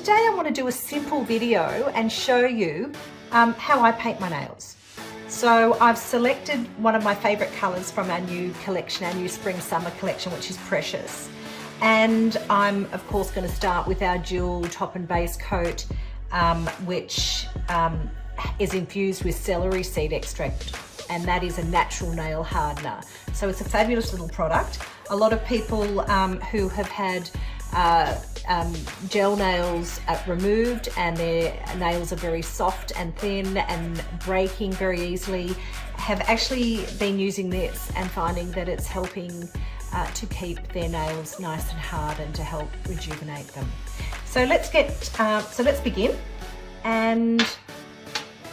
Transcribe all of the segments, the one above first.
today I want to do a simple video and show you how I paint my nails. So I've selected one of my favorite colors from our new collection, our new spring summer collection, which is Precious. And I'm of course going to start with our dual top and base coat, which is infused with celery seed extract, and that is a natural nail hardener. So it's a fabulous little product. A lot of people who have had gel nails removed and their nails are very soft and thin and breaking very easily have actually been using this and finding that it's helping to keep their nails nice and hard and to help rejuvenate them. So let's begin, and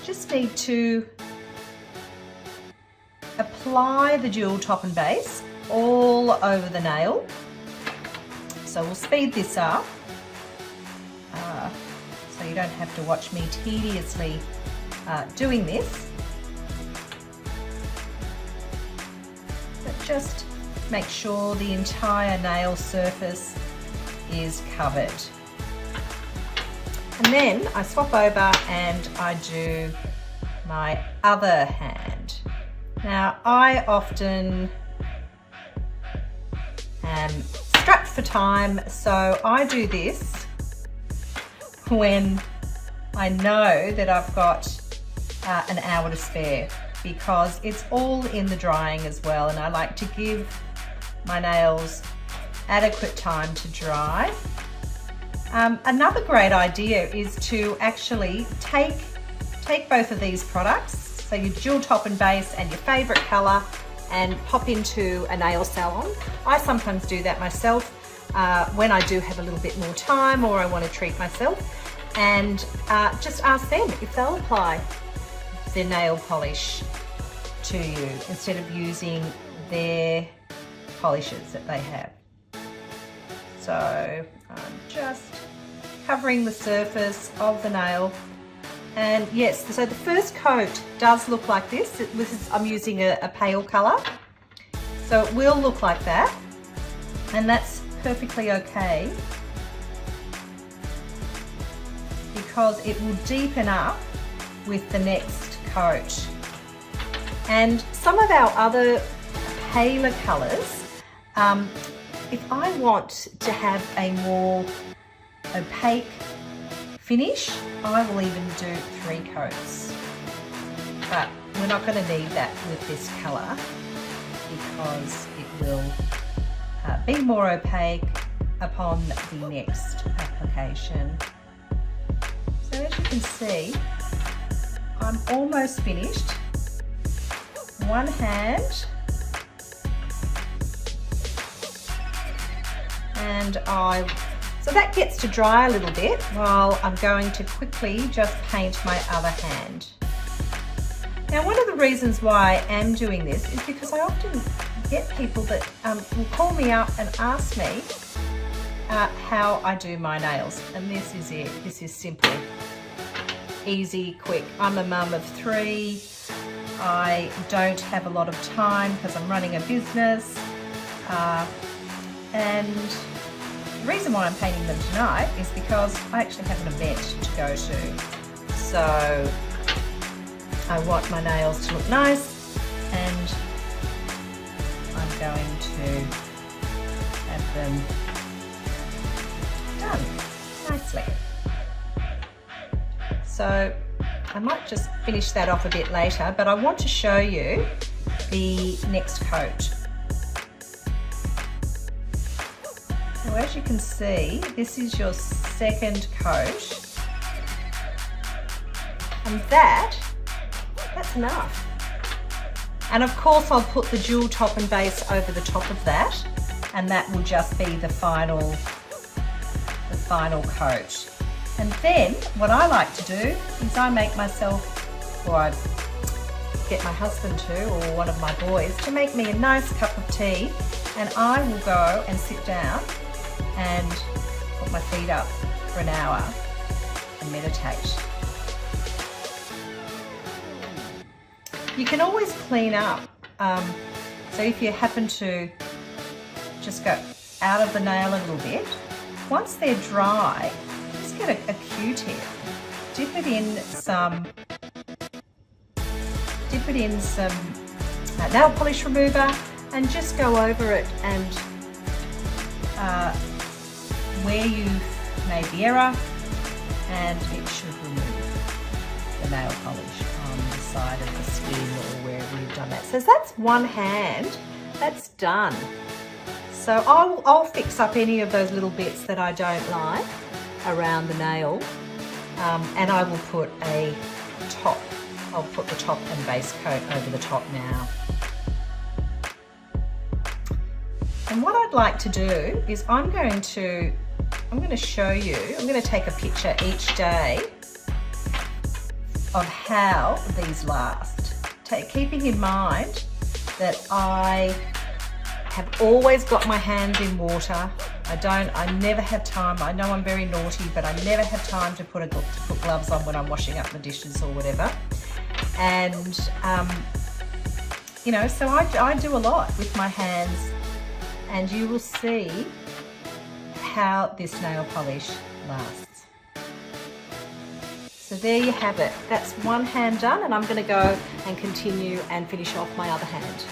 just need to apply the dual top and base all over the nail. So we'll speed this up so you don't have to watch me tediously doing this. But just make sure the entire nail surface is covered. And then I swap over and I do my other hand. Now I often am strapped for time, so I do this when I know that I've got an hour to spare, because it's all in the drying as well, and I like to give my nails adequate time to dry. Another great idea is to actually take both of these products, so your dual top and base and your favorite color, and pop into a nail salon. I sometimes do that myself when I do have a little bit more time or I want to treat myself, and just ask them if they'll apply their nail polish to you instead of using their polishes that they have. So I'm just covering the surface of the nail. And yes, so the first coat does look like this. I'm using a pale colour, so it will look like that, and that's perfectly okay because it will deepen up with the next coat. And some of our other paler colours, if I want to have a more opaque finish, I will even do 3 coats, but we're not going to need that with this colour because it will be more opaque upon the next application. So as you can see, I'm almost finished. One hand, and so that gets to dry a little bit while I'm going to quickly just paint my other hand. Now, one of the reasons why I am doing this is because I often get people that will call me up and ask me how I do my nails, and this is it. This is simple, easy, quick. I'm a mum of 3. I don't have a lot of time because I'm running a business, and the reason why I'm painting them tonight is because I actually have an event to go to. So I want my nails to look nice, and I'm going to have them done nicely. So I might just finish that off a bit later, but I want to show you the next coat. So as you can see, this is your second coat, and that's enough. And of course I'll put the dual top and base over the top of that, and that will just be the final coat. And then what I like to do is I make myself, or I get my husband to, or one of my boys, to make me a nice cup of tea, and I will go and sit down and put my feet up for an hour and meditate. You can always clean up, so if you happen to just go out of the nail a little bit, once they're dry, just get a Q-tip, dip it in some nail polish remover and just go over it, and where you've made the error, and it should remove the nail polish on the side of the skin or wherever you've done that. So that's one hand, that's done. So I'll fix up any of those little bits that I don't like around the nail, and I will put a top. I'll put the top and base coat over the top now. And what I'd like to do is I'm going to show you, I'm going to take a picture each day of how these last. Keeping in mind that I have always got my hands in water. I never have time. I know I'm very naughty, but I never have time to put gloves on when I'm washing up the dishes or whatever. And, you know, so I do a lot with my hands, and you will see how this nail polish lasts. So there you have it. That's one hand done, and I'm going to go and continue and finish off my other hand.